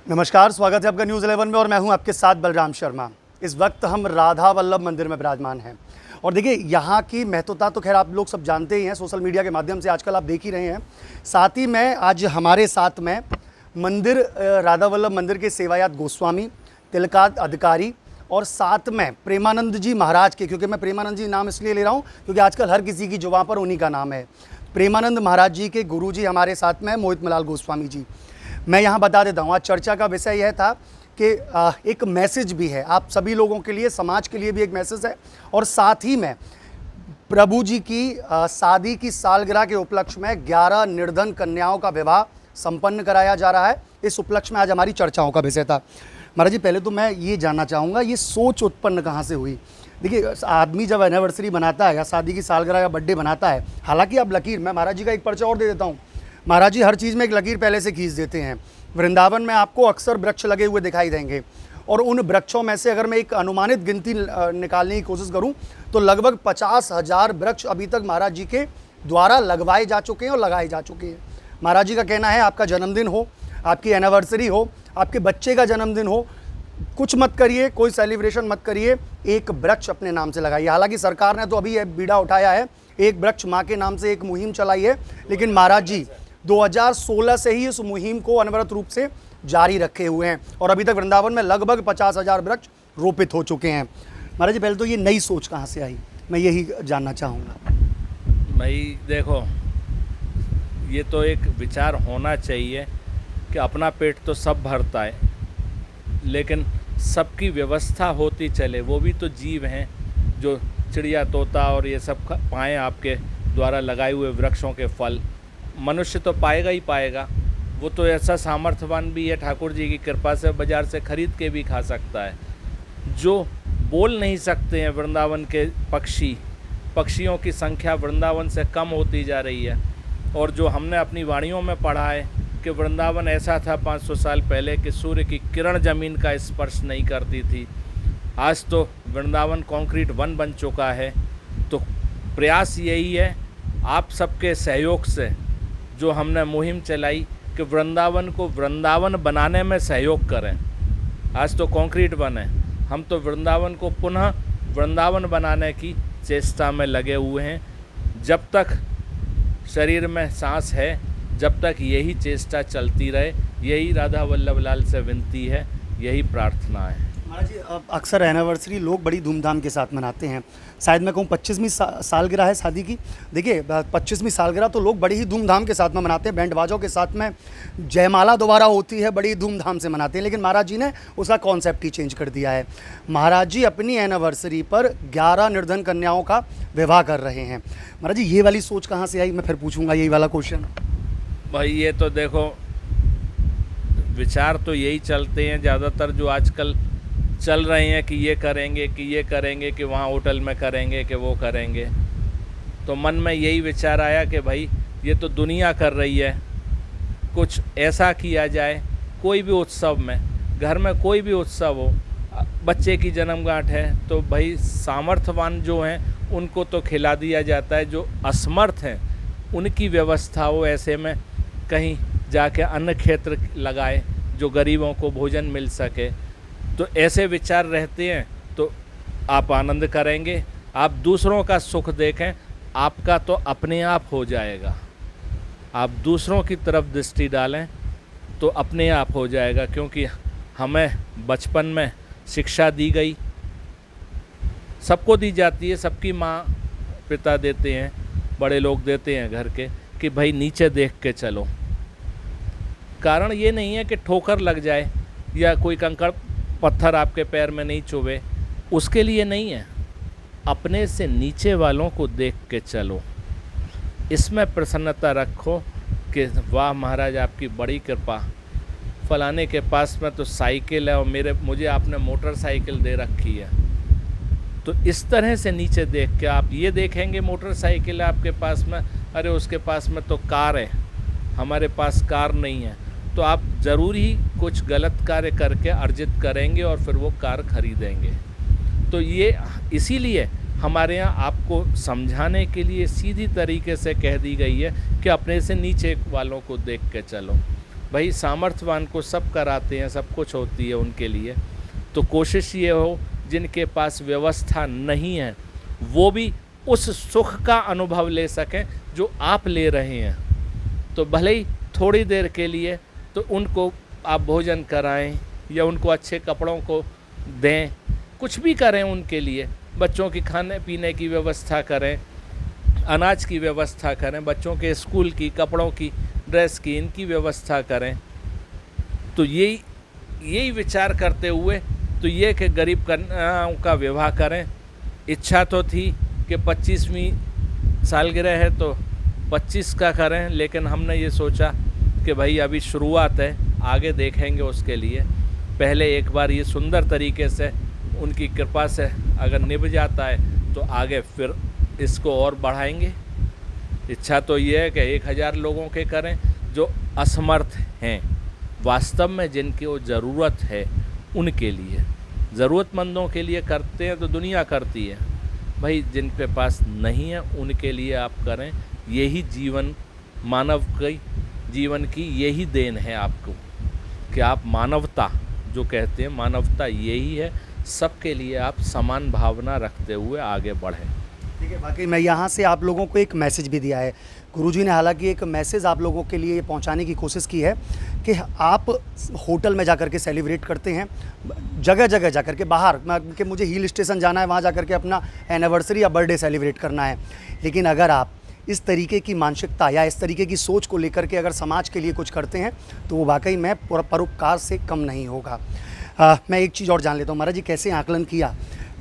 नमस्कार, स्वागत है आपका न्यूज़ 11 में और मैं हूं आपके साथ बलराम शर्मा। इस वक्त हम राधा वल्लभ मंदिर में विराजमान हैं और देखिए यहाँ की महत्वता तो खैर आप लोग सब जानते ही हैं, सोशल मीडिया के माध्यम से आजकल आप देख ही रहे हैं। साथ ही में आज हमारे साथ में मंदिर राधा वल्लभ मंदिर के सेवायत गोस्वामी, तिलकाद अधिकारी और साथ में प्रेमानंद जी महाराज के, क्योंकि मैं प्रेमानंद जी नाम इसलिए ले रहा हूँ क्योंकि आजकल हर किसी की जुबान पर उन्हीं का नाम है। प्रेमानंद महाराज जी के गुरु जी हमारे साथ में हैं, मोहित मलाल गोस्वामी जी। मैं यहाँ बता देता हूँ, आज चर्चा का विषय यह था कि एक मैसेज भी है आप सभी लोगों के लिए, समाज के लिए भी एक मैसेज है और साथ ही में प्रभु जी की शादी की सालगिरह के उपलक्ष्य में 11 निर्धन कन्याओं का विवाह संपन्न कराया जा रहा है। इस उपलक्ष्य में आज हमारी चर्चाओं का विषय था। महाराज जी, पहले तो मैं ये जानना चाहूँगा, ये सोच उत्पन्न कहाँ से हुई? देखिए, आदमी जब एनिवर्सरी बनाता है या शादी की सालगिरह या बर्थडे बनाता है, हालांकि अब लकीर, मैं महाराज जी का एक पर्चा और दे देता हूँ। महाराज जी हर चीज़ में एक लकीर पहले से खींच देते हैं। वृंदावन में आपको अक्सर वृक्ष लगे हुए दिखाई देंगे और उन वृक्षों में से अगर मैं एक अनुमानित गिनती निकालने की कोशिश करूं तो लगभग 50,000 वृक्ष अभी तक महाराज जी के द्वारा लगवाए जा चुके हैं और लगाए जा चुके हैं। महाराज जी का कहना है, आपका जन्मदिन हो, आपकी एनिवर्सरी हो, आपके बच्चे का जन्मदिन हो, कुछ मत करिए, कोई सेलिब्रेशन मत करिए, एक वृक्ष अपने नाम से लगाइए। हालांकि सरकार ने तो अभी यह बीड़ा उठाया है, एक वृक्ष माँ के नाम से एक मुहिम चलाई है, लेकिन महाराज जी 2016 से ही इस मुहिम को अनवरत रूप से जारी रखे हुए हैं और अभी तक वृंदावन में लगभग 50,000 वृक्ष रोपित हो चुके हैं। महाराज जी, पहले तो ये नई सोच कहाँ से आई, मैं यही जानना चाहूँगा। भाई देखो, ये तो एक विचार होना चाहिए कि अपना पेट तो सब भरता है, लेकिन सबकी व्यवस्था होती चले। वो भी तो जीव हैं जो चिड़िया, तोता और ये सब पाएँ आपके द्वारा लगाए हुए वृक्षों के फल। मनुष्य तो पाएगा ही पाएगा, वो तो ऐसा सामर्थ्यवान भी है, ठाकुर जी की कृपा से बाज़ार से खरीद के भी खा सकता है। जो बोल नहीं सकते हैं वृंदावन के पक्षी, पक्षियों की संख्या वृंदावन से कम होती जा रही है। और जो हमने अपनी वाणियों में पढ़ा है कि वृंदावन ऐसा था 500 साल पहले कि सूर्य की किरण ज़मीन का स्पर्श नहीं करती थी, आज तो वृंदावन कंक्रीट वन बन चुका है। तो प्रयास यही है आप सबके सहयोग से, जो हमने मुहिम चलाई कि वृंदावन को वृंदावन बनाने में सहयोग करें। आज तो कंक्रीट वन है, हम तो वृंदावन को पुनः वृंदावन बनाने की चेष्टा में लगे हुए हैं। जब तक शरीर में सांस है, जब तक यही चेष्टा चलती रहे, यही राधा वल्लभ लाल से विनती है, यही प्रार्थना है। महाराज जी, अक्सर एनिवर्सरी लोग बड़ी धूमधाम के साथ मनाते हैं, शायद मैं कहूँ 25वीं सालगिरह है शादी की। देखिए 25वीं सालगिरह तो लोग बड़ी ही धूमधाम के साथ में मनाते हैं, बैंड बाजों के साथ में जयमाला दोबारा होती है, बड़ी धूमधाम से मनाते हैं। लेकिन महाराज जी ने उसका कॉन्सेप्ट ही चेंज कर दिया है। महाराज जी अपनी एनिवर्सरी पर 11 निर्धन कन्याओं का विवाह कर रहे हैं। महाराज जी, ये वाली सोच कहाँ से आई, मैं फिर पूछूंगा यही वाला क्वेश्चन। भाई ये तो देखो, विचार तो यही चलते हैं ज़्यादातर, जो आजकल चल रहे हैं कि ये करेंगे, कि ये करेंगे, कि वहाँ होटल में करेंगे, कि वो करेंगे। तो मन में यही विचार आया कि भाई ये तो दुनिया कर रही है, कुछ ऐसा किया जाए। कोई भी उत्सव में, घर में कोई भी उत्सव हो, बच्चे की जन्मगांठ है तो भाई सामर्थ्यवान जो हैं उनको तो खिला दिया जाता है, जो असमर्थ हैं उनकी व्यवस्था हो। ऐसे में कहीं जाके अन्न क्षेत्र लगाए, जो गरीबों को भोजन मिल सके। तो ऐसे विचार रहते हैं तो आप आनंद करेंगे, आप दूसरों का सुख देखें, आपका तो अपने आप हो जाएगा। आप दूसरों की तरफ दृष्टि डालें तो अपने आप हो जाएगा, क्योंकि हमें बचपन में शिक्षा दी गई, सबको दी जाती है, सबकी माँ पिता देते हैं, बड़े लोग देते हैं घर के, कि भाई नीचे देख के चलो। कारण ये नहीं है कि ठोकर लग जाए या कोई कंकड़ पत्थर आपके पैर में नहीं चुभे, उसके लिए नहीं है। अपने से नीचे वालों को देख के चलो, इसमें प्रसन्नता रखो कि वाह महाराज आपकी बड़ी कृपा, फलाने के पास में तो साइकिल है और मुझे आपने मोटरसाइकिल दे रखी है। तो इस तरह से नीचे देख के आप ये देखेंगे मोटरसाइकिल है आपके पास में, अरे उसके पास में तो कार है, हमारे पास कार नहीं है, तो आप ज़रूर ही कुछ गलत कार्य करके अर्जित करेंगे और फिर वो कार खरीदेंगे। तो ये इसीलिए हमारे यहाँ आपको समझाने के लिए सीधी तरीके से कह दी गई है कि अपने से नीचे वालों को देख के चलो। भाई सामर्थ्यवान को सब कराते हैं, सब कुछ होती है उनके लिए। तो कोशिश ये हो जिनके पास व्यवस्था नहीं है वो भी उस सुख का अनुभव ले सकें जो आप ले रहे हैं। तो भले ही थोड़ी देर के लिए तो उनको आप भोजन कराएं या उनको अच्छे कपड़ों को दें, कुछ भी करें उनके लिए। बच्चों की खाने पीने की व्यवस्था करें, अनाज की व्यवस्था करें, बच्चों के स्कूल की, कपड़ों की, ड्रेस की, इनकी व्यवस्था करें। तो यही विचार करते हुए तो ये कि गरीब कन्याओं का विवाह करें। इच्छा तो थी कि 25वीं सालगिरह है तो 25 का करें, लेकिन हमने ये सोचा कि भाई अभी शुरुआत है, आगे देखेंगे उसके लिए। पहले एक बार ये सुंदर तरीके से उनकी कृपा से अगर निभ जाता है तो आगे फिर इसको और बढ़ाएंगे। इच्छा तो ये है कि 1000 लोगों के करें जो असमर्थ हैं, वास्तव में जिनकी वो ज़रूरत है उनके लिए। ज़रूरतमंदों के लिए करते हैं तो दुनिया करती है, भाई जिनके पास नहीं है उनके लिए आप करें। यही जीवन, मानव की जीवन की यही देन है आपको कि आप मानवता जो कहते हैं, मानवता यही है, सबके लिए आप समान भावना रखते हुए आगे बढ़ें। ठीक है, बाकी मैं यहाँ से आप लोगों को एक मैसेज भी दिया है। गुरुजी ने हालांकि एक मैसेज आप लोगों के लिए पहुँचाने की कोशिश की है कि आप होटल में जाकर के सेलिब्रेट करते हैं, जगह जगह जाकर के बाहर कि मुझे हिल स्टेशन जाना है, वहाँ जाकर के अपना एनिवर्सरी या बर्थडे सेलिब्रेट करना है। लेकिन अगर आप इस तरीके की मानसिकता या इस तरीके की सोच को लेकर के अगर समाज के लिए कुछ करते हैं तो वो वाकई में परोपकार से कम नहीं होगा। मैं एक चीज़ और जान लेता हूँ, महाराज जी कैसे आकलन किया,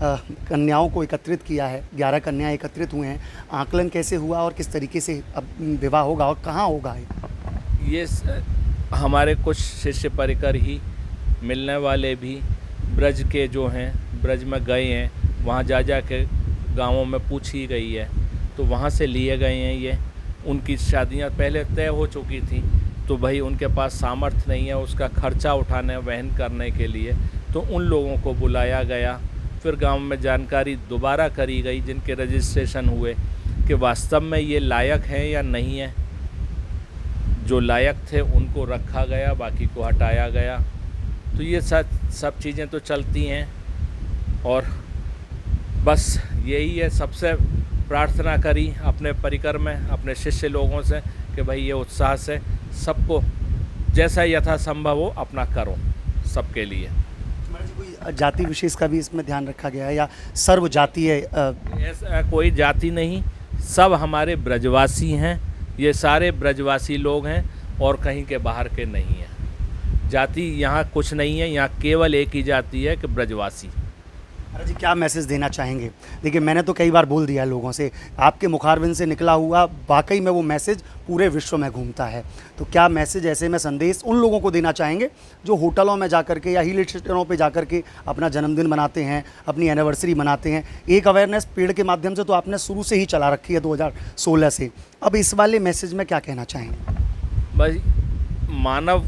कन्याओं को एकत्रित किया है, 11 कन्याएं एकत्रित हुए हैं, आकलन कैसे हुआ और किस तरीके से अब विवाह होगा और कहाँ होगा? ये हमारे कुछ शिष्य परिकर ही मिलने वाले भी ब्रज के जो हैं, ब्रज में गए हैं, वहाँ जा के गाँवों में पूछी गई है तो वहाँ से लिए गए हैं। ये उनकी शादियाँ पहले तय हो चुकी थी तो भाई उनके पास सामर्थ्य नहीं है उसका खर्चा उठाने वहन करने के लिए, तो उन लोगों को बुलाया गया। फिर गांव में जानकारी दोबारा करी गई जिनके रजिस्ट्रेशन हुए कि वास्तव में ये लायक हैं या नहीं है। जो लायक थे उनको रखा गया, बाकी को हटाया गया। तो ये सब चीज़ें तो चलती हैं और बस यही है, सबसे प्रार्थना करी अपने परिकर में अपने शिष्य लोगों से कि भाई ये उत्साह से सबको जैसा यथासंभव हो अपना करो सबके लिए। कोई जाति विशेष का भी इसमें ध्यान रखा गया है या सर्व जातीय? ऐसा कोई जाति नहीं, सब हमारे ब्रजवासी हैं, ये सारे ब्रजवासी लोग हैं और कहीं के बाहर के नहीं हैं। जाति यहाँ कुछ नहीं है, यहाँ केवल एक ही जाति है कि ब्रजवासी। अरे जी क्या मैसेज देना चाहेंगे? देखिए मैंने तो कई बार बोल दिया लोगों से, आपके मुखारबिंद से निकला हुआ वाकई में वो मैसेज पूरे विश्व में घूमता है। तो क्या मैसेज ऐसे में संदेश उन लोगों को देना चाहेंगे जो होटलों में जाकर के या हिल स्टेशनों पे जाकर के अपना जन्मदिन मनाते हैं, अपनी एनिवर्सरी मनाते हैं? एक अवेयरनेस पेड़ के माध्यम से तो आपने शुरू से ही चला रखी है 2016 से, अब इस वाले मैसेज में क्या कहना चाहेंगे? भाई मानव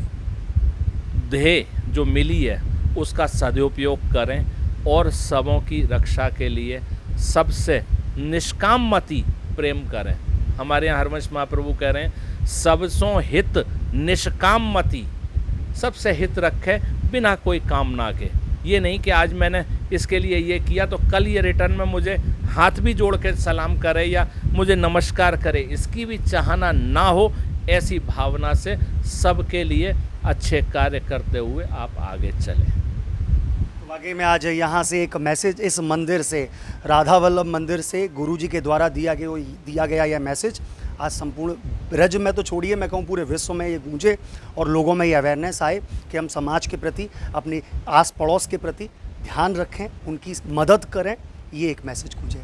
देह जो मिली है उसका सदुपयोग करें और सबों की रक्षा के लिए सबसे निष्काममति प्रेम करें। हमारे यहाँ हरवंश महाप्रभु कह रहे हैं सबसों हित निष्काममति, सबसे हित रखे बिना कोई कामना के। ये नहीं कि आज मैंने इसके लिए ये किया तो कल ये रिटर्न में मुझे हाथ भी जोड़ के सलाम करे या मुझे नमस्कार करे, इसकी भी चाहना ना हो। ऐसी भावना से सबके लिए अच्छे कार्य करते हुए आप आगे चलें। वाकई में आज यहाँ से एक मैसेज इस मंदिर से, राधा वल्लभ मंदिर से गुरुजी के द्वारा दिया गया यह मैसेज आज संपूर्ण ब्रज में तो छोड़िए, मैं कहूँ पूरे विश्व में ये गूंजे और लोगों में ये अवेयरनेस आए कि हम समाज के प्रति, अपने आस पड़ोस के प्रति ध्यान रखें, उनकी मदद करें, ये एक मैसेज गूंजे।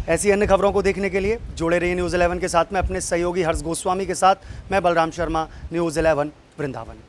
ऐसी अन्य खबरों को देखने के लिए जुड़े रहिए न्यूज़ 11 के साथ में अपने सहयोगी हर्ष गोस्वामी के साथ। मैं बलराम शर्मा, न्यूज़ 11 वृंदावन।